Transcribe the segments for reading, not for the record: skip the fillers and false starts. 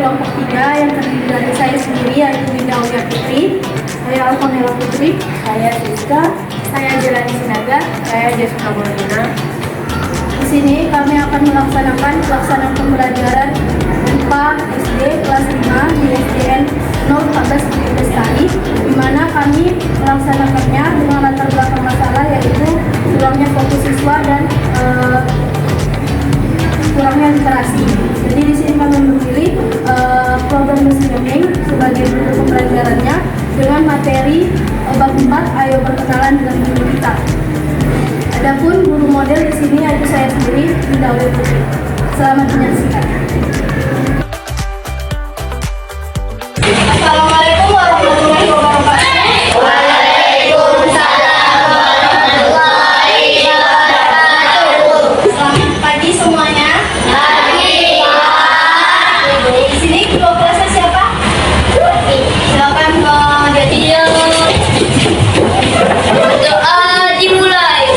kelompok 3 yang terdiri dari saya sendiri yaitu Dinda Aulia Putri, saya Alfonela Putri, saya Siska, saya Jelani Sinaga, saya Jessica Molina. Di sini kami akan melaksanakan pelaksanaan pembelajaran IPA SD kelas 5 di SDN 014 Bukit Lestari, di mana kami melaksanakannya dengan latar belakang masalah yaitu kurangnya fokus siswa dan kurangnya literasi. Jadi di sini kami memilih program learning sebagai bentuk pembelajarannya dengan materi bab 4 ayo berkenalan dengan guru kita. Adapun guru model di sini yaitu saya sendiri, Dinda Aulia Putri. Selamat menyaksikan. Assalamualaikum warahmatullahi wabarakatuh. Waalaikumsalam warahmatullahi wabarakatuh. Selamat pagi semuanya. Pagi. Di sini ketua kelasnya siapa? Silakan Kak Jadi. Doa dimulai.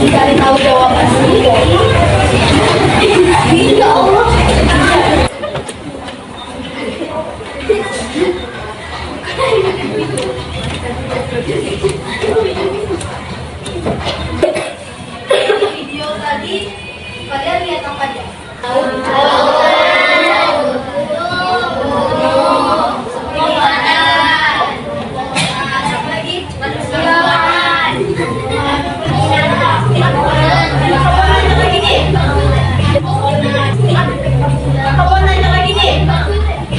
Cari tahu jawaban sendiri. Ya Allah. Video tadi kalian lihat apa aja?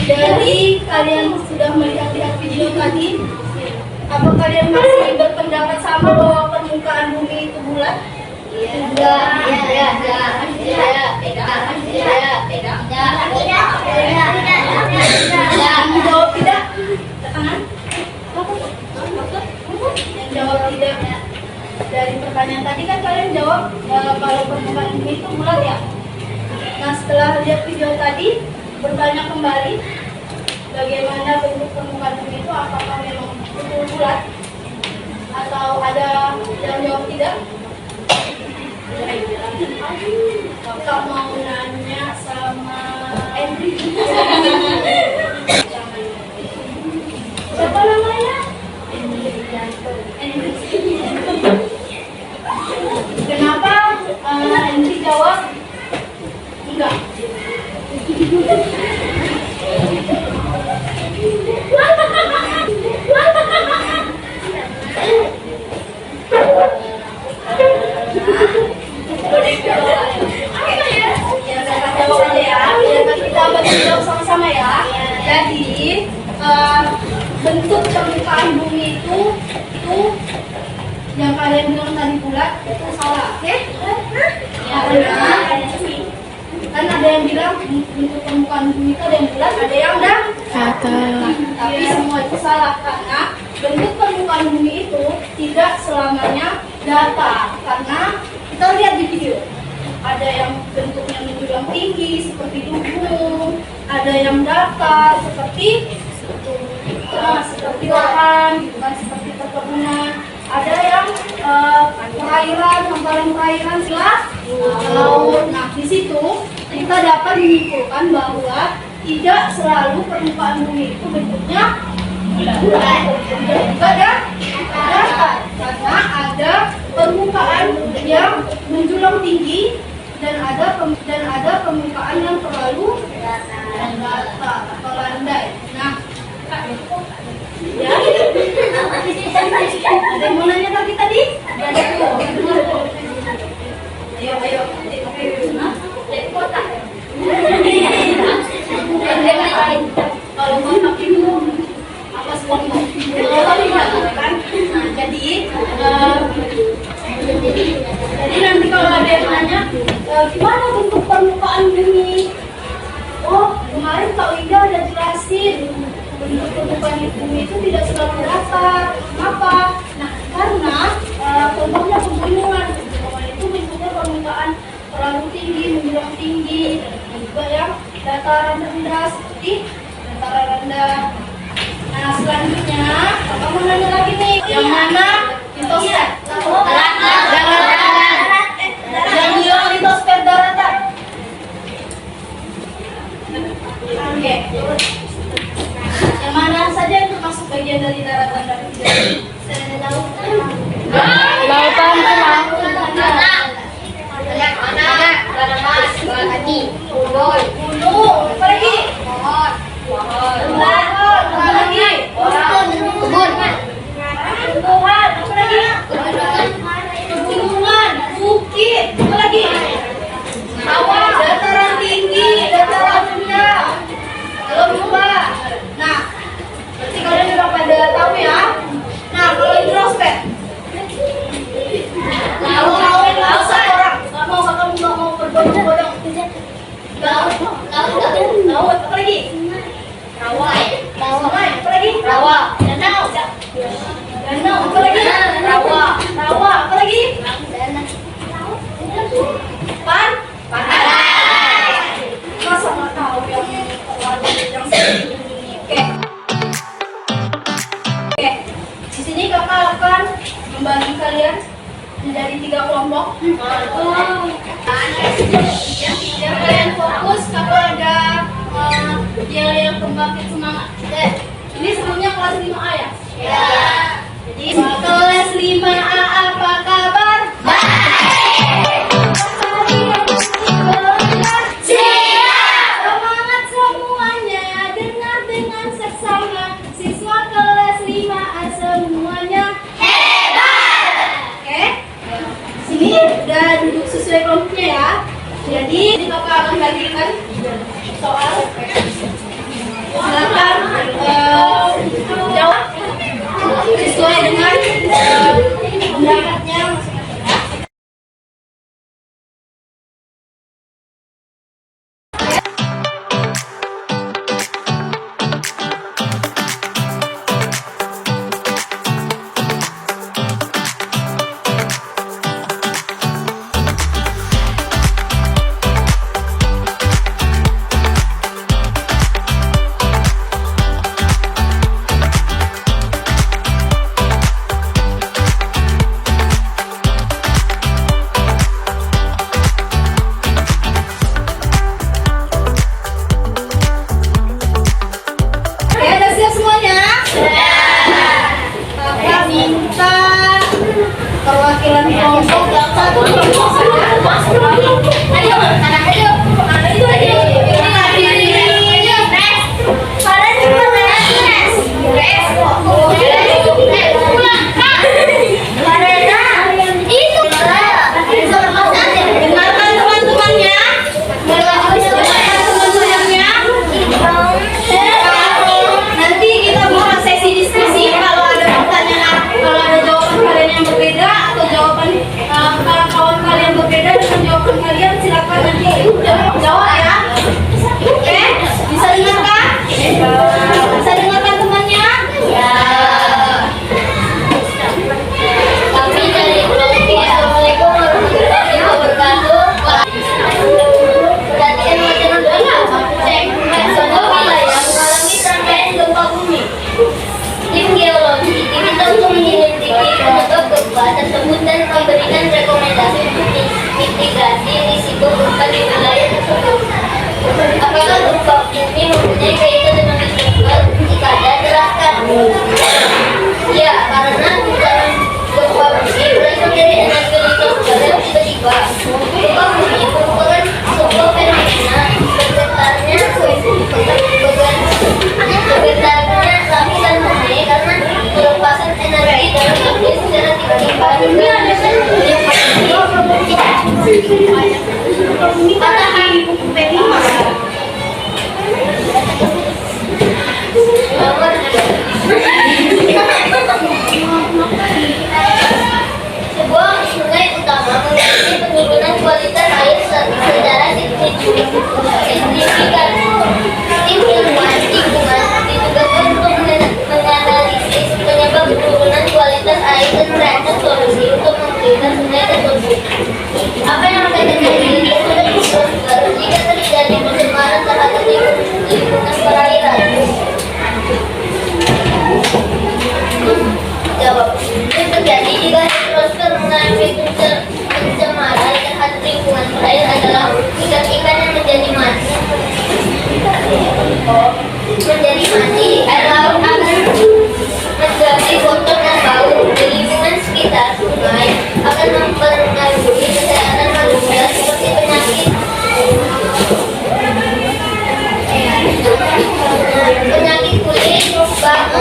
Jadi kalian sudah melihat video tadi, apa kalian masih berpendapat sama bahwa permukaan bumi itu bulat? Iya. Yang jawab tidak, tangan. Yang jawab tidak. Dari pertanyaan tadi kan kalian jawab kalau permukaan bumi itu bulat ya. Nah setelah lihat video tadi, bertanya kembali bagaimana bentuk permukaan bumi itu, apakah memang betul bulat atau ada yang jawab tidak? Kakak mau nanya sama Jadi bentuk permukaan bumi itu yang kalian bilang tadi bulat itu salah, oke? Ya, kan ada yang bilang bentuk permukaan bumi itu ada yang bulat, ada yang datar. Tapi semua itu salah karena bentuk permukaan bumi itu tidak selamanya datar. Karena kita lihat di video, ada yang bentuknya menjulang tinggi seperti gunung, ada yang datar seperti lahan, gitu kan, seperti perkebunan. Ada yang perairan, hamparan perairan selat laut. Nah, di situ kita dapat menyimpulkan bahwa tidak selalu permukaan bumi itu bentuknya bulat, juga datar, karena ada permukaan yang menjulang tinggi dan ada permukaan yang terlalu datar atau landai. Nah, ya, ada yang mau nanya lagi tadi? Ayo, kotak. Kalau kotak itu apa semuanya? Kan? Nah, jadi nanti kalau ada yang nanya, gimana bentuk permukaan bumi? Oh, kemarin Kak Wida udah jelasin bentuk permukaan bumi itu tidak selalu datar. Kenapa? Nah, karena contohnya pegunungan. Pegunungan itu bentuknya permukaan terlalu tinggi, menjulang tinggi, dan juga yang dataran rendah seperti dataran rendah. Nah, selanjutnya, Kakak mau nanya lagi nih, yang mana litosfer? Daratan. Yang bilang litosfer daratan. Oke. Yang mana saja yang termasuk bagian dari daratan dan lautan? Lautan Gunung, apa lagi? Pohon. Apa lagi? Kebun. Tumbuhan, apa lagi? Pegunungan, bukit, apa lagi? Sawah, dataran tinggi, dataran rendah. Lembah. Nah, berarti kalian udah pada tahu ya. Nah, kalau hidrosfer, laut orang. Nggak mau berbodong-bodong. Laut, apa lagi? Sungai, apa lagi? Danau, apa lagi? Rawa, apa lagi? Pantai. Masa nggak tahu yang seperti ini? Oke. Di sini kakak akan membagi kalian menjadi 3 kelompok. Yang kalian fokus kalau ada yang pembangkit semangat. Ini sebelumnya kelas 5A ya? Ya. Jadi kelas 5A apa kabar? Baik. Semangat semuanya, dengar dengan seksama. Siswa kelas 5A semuanya hebat. Oke? Sini udah duduk sesuai kelompoknya ya. Jadi ini kakak akan bagikan soal. Silakan jawab sesuai dengan pendapatnya. Perwakilan kelompok dengarkan teman-temannya.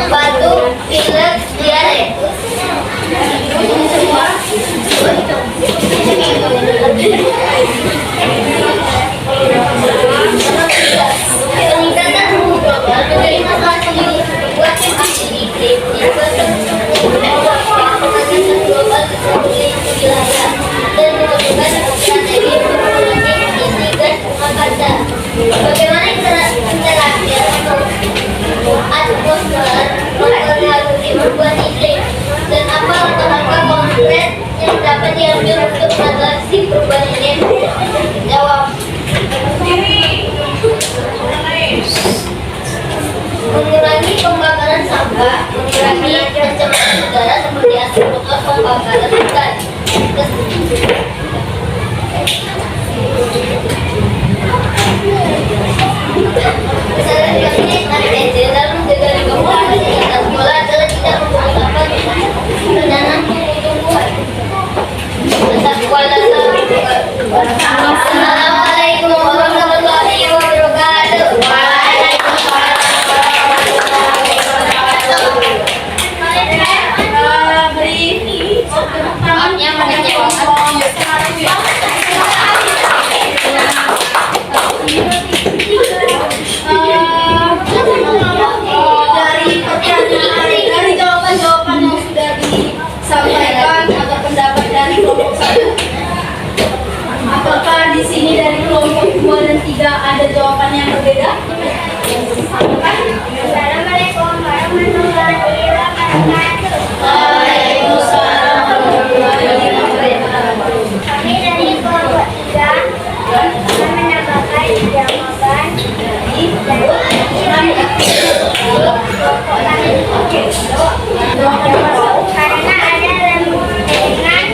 batuk, pilek, diare. Peningkatan suhu global menjadi masalah serius buat yang global di wilayah dan memerlukan strategi berbagai gas rumah kaca. Bagaimana interaksi atmosfer mempengaruhi perubahan iklim dan apa langkah-langkah konkret yang dapat diambil untuk mengatasi perubahan iklim? Jawab. Mengurangi pembakaran sampah, mengurangi pencemaran udara seperti asap motor, pembakaran hutan. Kesadaran kami ATC dalam menjaga lingkungan sekitar sekolah adalah tidak menggunakan penanam tumbuh-tumbuhan. Assalamualaikum warahmatullahi wabarakatuh. Dari jawaban-jawaban yang sudah disampaikan atau pendapat dari kelompok 1, apakah di sini dari kelompok 2 dan 3 ada jawaban yang berbeda? Assalamualaikum warahmatullahi wabarakatuh. Waalaikumsalam warahmatullahi wabarakatuh. Kami dari kelompok 3 akan menambahkan jawaban dari kelompok karena ada lempengan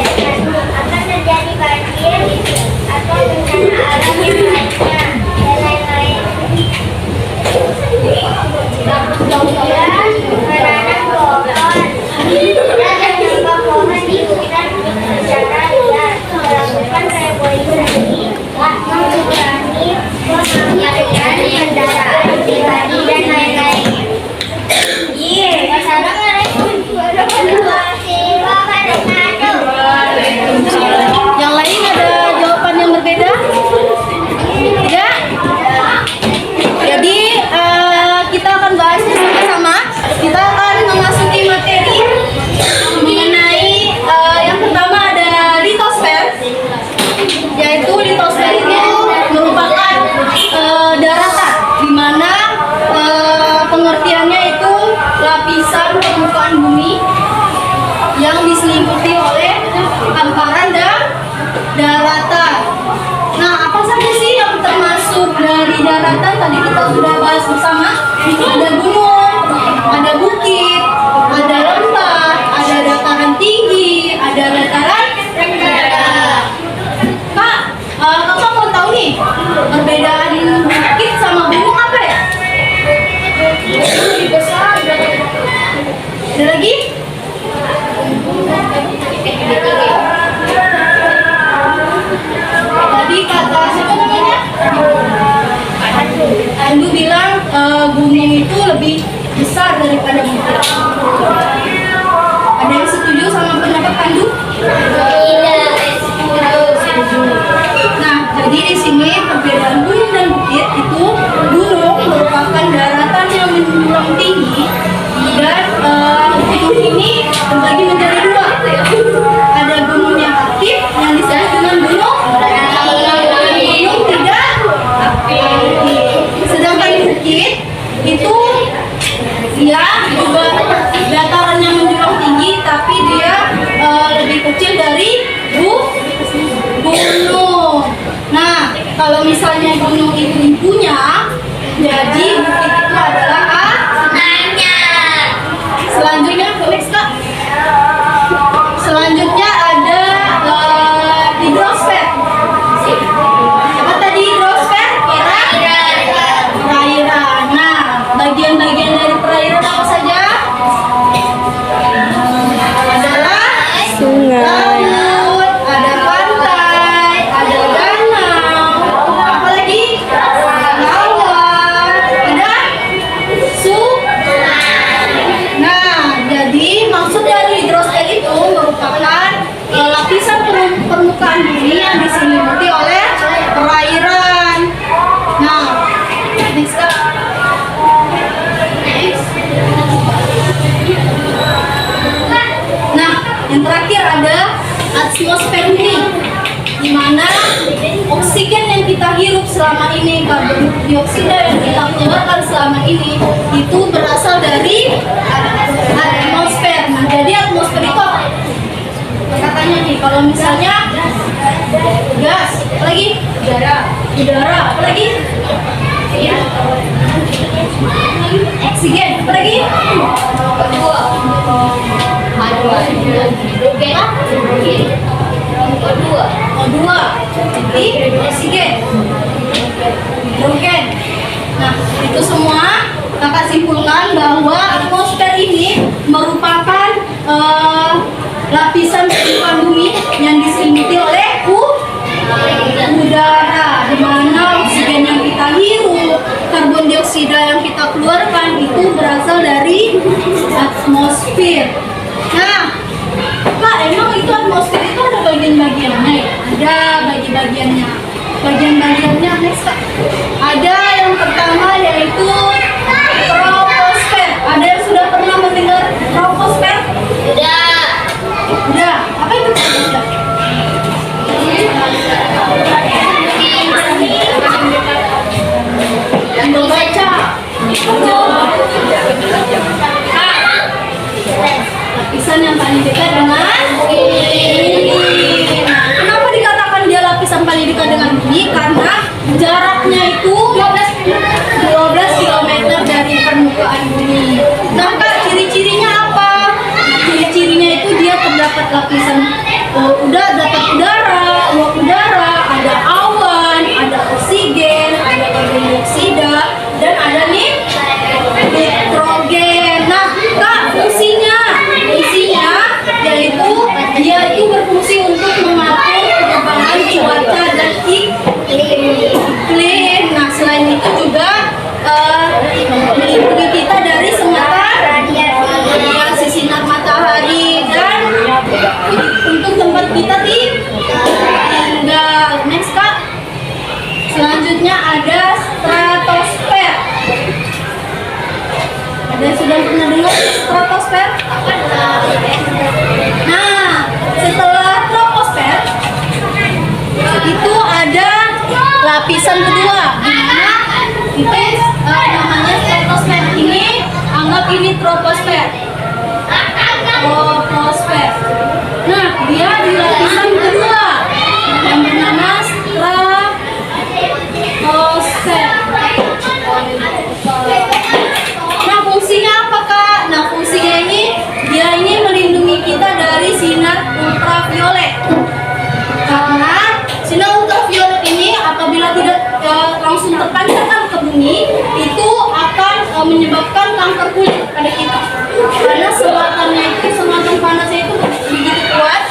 dapat akan terjadi banjir atau bencana alam yang lainnya dan lain-lain. Menanam pohon dan menambah pohon di hutan secara liar, melakukan reforestasi, mengurangi penggunaan kendaraan pribadi dan lain-lain. Assalamualaikum warahmatullahi wabarakatuh. Yang lain ada jawaban yang berbeda? Tidak? Jadi kita akan bahasnya sama-sama. Kita akan memasuki materi mengenai yang pertama ada litosfer, yaitu litosfer itu merupakan daratan, di mana pengertiannya itu lapisan permukaan bumi yang diselimuti oleh hamparan dan daratan. Nah, apa saja sih yang termasuk dari daratan? Tadi kita sudah bahas bersama. Ada gunung, ada bukit, ada lembah, ada dataran tinggi, ada dataran rendah. Kak, kakak mau tahu nih perbedaan bukit sama gunung apa ya? Lebih besar. Ada lagi? Tadi kata siapa namanya? Andu bilang gunung itu lebih besar daripada bukit. Ada yang setuju sama pendapat Andu? Tidak. Setuju. Nah, jadi di sini perbedaan gunung dan bukit itu gunung merupakan daratan yang menjulang tinggi ini terbagi menjadi dua. Ada gunung yang aktif yang disebut dengan gunung tidak aktif. Sedangkan bukit itu dia juga datarannya menjulang tinggi, tapi dia lebih kecil dari gunung. Nah, kalau misalnya gunung itu ibunya, jadi bukit itu adalah anaknya. Selanjutnya, next Kak. Selanjutnya ada hidrosfer. Apa tadi hidrosfer? Perairan. Nah, bagian-bagian dari perairan apa saja? Adalah Sungai. laut, ada pantai, ada danau, apa lagi? Rawa, ada Nah, jadi maksud dari hidrosfer itu merupakan lapisan permukaan bumi yang diselimuti oleh perairan. Nah, next Kak. Nah, yang terakhir ada atmosfer bumi, di mana oksigen yang kita hirup selama ini, karbon dioksida yang kita keluarkan selama ini, itu berasal dari atmosfer. Nah, jadi atmosfer itu apa? Katanya nih, kalau misalnya gas, apa lagi? Udara, apa lagi? Oksigen, apa lagi? O2, jadi oksigen, hidrogen. Nah, itu semua kakak simpulkan bahwa atmosfer ini merupakan lapisan permukaan bumi yang diselimuti oleh udara, di mana oksigen yang kita hirup, karbon dioksida yang kita keluarkan itu berasal dari atmosfer. Nah, Kak, emang itu atmosfer itu ada bagian-bagiannya ya? Ada bagian-bagiannya. Bagian-bagiannya next Kak. Ada yang pertama yaitu troposfer. Ada yang sudah pernah mendengar troposfer? Udah. Apa itu troposfer? Yang mau baca. Lapisan yang paling dekat dengan bumi. Nah, kenapa dikatakan dia lapisan paling dekat dengan bumi? Karena jaraknya itu 12 km dari permukaan bumi. Nah Kak, ciri-cirinya apa? Ciri-cirinya itu dia terdapat lapisan dapat udara, uap udara, ada awan, ada oksigen, ada karbon dioksida, dan ada nitrogen. Nah Kak, fungsinya yaitu dia itu berfungsi untuk mengatur perubahan cuaca dan iklim. Nah, selain itu juga melindungi kita dari radiasi sinar matahari dan untuk tempat kita tinggal. Next Kak. Selanjutnya ada stratosfer. Ada yang sudah pernah dengar stratosfer? Nah, setelah troposfer itu ada lapisan kedua, di mana itu namanya stratosfer. Ini anggap ini troposfer. Nah, dia di lapisan kedua yang bernama stratosfer. Nah, fungsinya apa Kak? Nah, fungsinya dia ini melindungi kita dari sinar ultraviolet. Karena sinar ultraviolet ini apabila tidak langsung terpancarkan ke bumi, itu akan menyebabkan kanker kulit pada kita. Karena selatannya itu, selatan panasnya itu begitu kuat,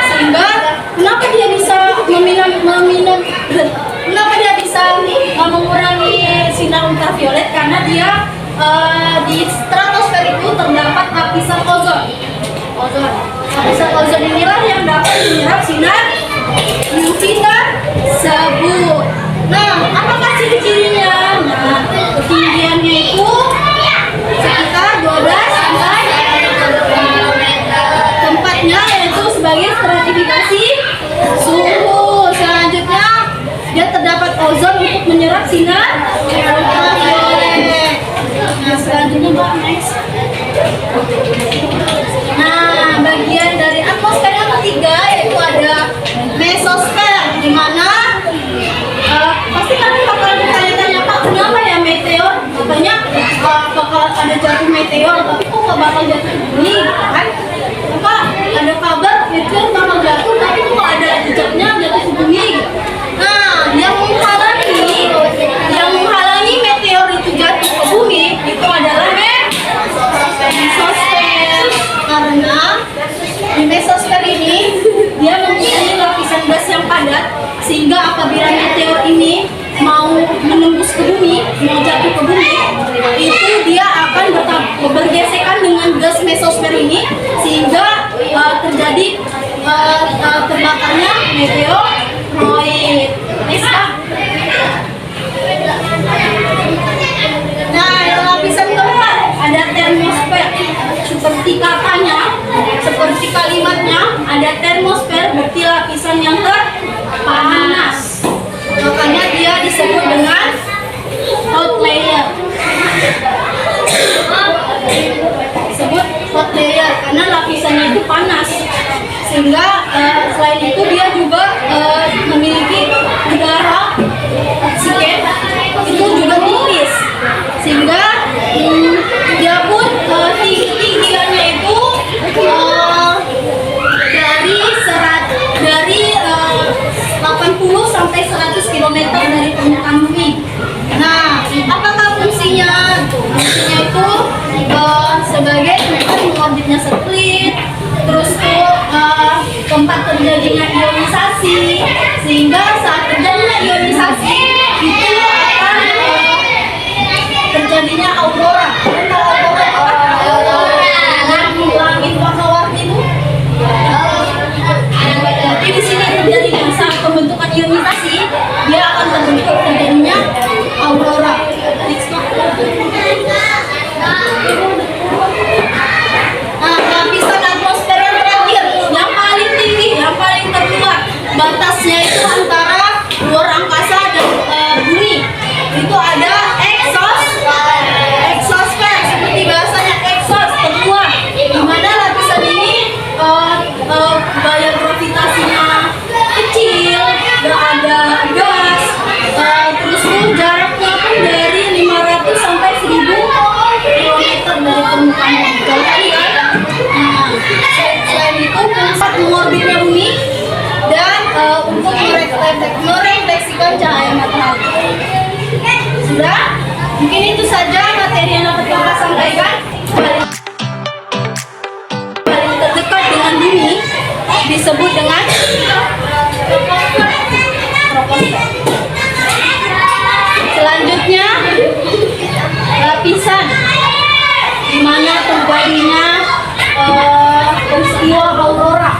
sehingga kenapa dia bisa kenapa dia bisa mengurangi sinar ultraviolet? Karena dia di stratosfer itu terdapat lapisan ozon. Lapisan ozon inilah yang dapat menyerap sinar UV tersebut. Nah, apakah ciri-cirinya? Nah, ketinggiannya itu sekitar 12 sampai dan ultraviolet. Nah, selanjutnya Mbak, next. Nah, bagian dari atmosfer yang ketiga yaitu ada mesosfer, di mana pasti kalian bakal bertanya-tanya, Pak, kenapa ya meteor? Katanya bakal ada jatuh meteor, tapi kok nggak bakal jatuh ke bumi, kan? Pak, ada kabar meteor bakal jatuh, tapi kok nggak ada jejaknya jatuh ke bumi? Nah, yang menghalangi meteor itu jatuh ke bumi itu adalah mesosfer. Karena di mesosfer ini dia mempunyai lapisan gas yang padat, sehingga apabila meteor ini mau menembus ke bumi, mau jatuh ke bumi, itu dia akan bergesekan dengan gas mesosfer ini, sehingga terjadi terbakarnya meteoroid. Nah, lapisan keempat ada termosfer. Seperti katanya, seperti kalimatnya, ada termosfer berarti lapisan yang terpanas. Makanya dia disebut dengan hot layer. Disebut hot layer karena lapisannya itu panas. Sehingga selain itu dia juga memiliki udara oksigen itu juga tipis. Sehingga dia pun tinggiannya itu dari 80 sampai 100 km dari permukaan bumi. Nah, apakah fungsinya? Fungsinya itu sebagai tempat mengorbitnya satelit, terus tuh tempat terjadinya ionisasi, sehingga saat terjadinya ionisasi itu akan terjadinya aurora. Langit warna-warni itu. Jadi di sini terjadinya saat pembentukan ionisasi, dia akan terbentuk terjadinya aurora. Nah, lapisan atmosfer yang terakhir, yang paling tinggi, yang paling terluar, batasnya itu antara luar angkasa dan bumi. Itu ada exosfer, seperti bahasanya exos, terluar. Di mana lapisan ini gaya gravitasinya kecil, gak ada gas, terus pun jaraknya pun dari 500 sampai 1000 km dari permukaan bumi. Jauh kali kan? Nah, selain itu pusat mengorbitnya bumi dan untuk merefleksikan cahaya matahari. Sudah? Mungkin itu saja materi yang dapat kita sampaikan. Paling terdekat dengan bumi disebut dengan troposfer. Selanjutnya lapisan di mana terjadinya peristiwa aurora.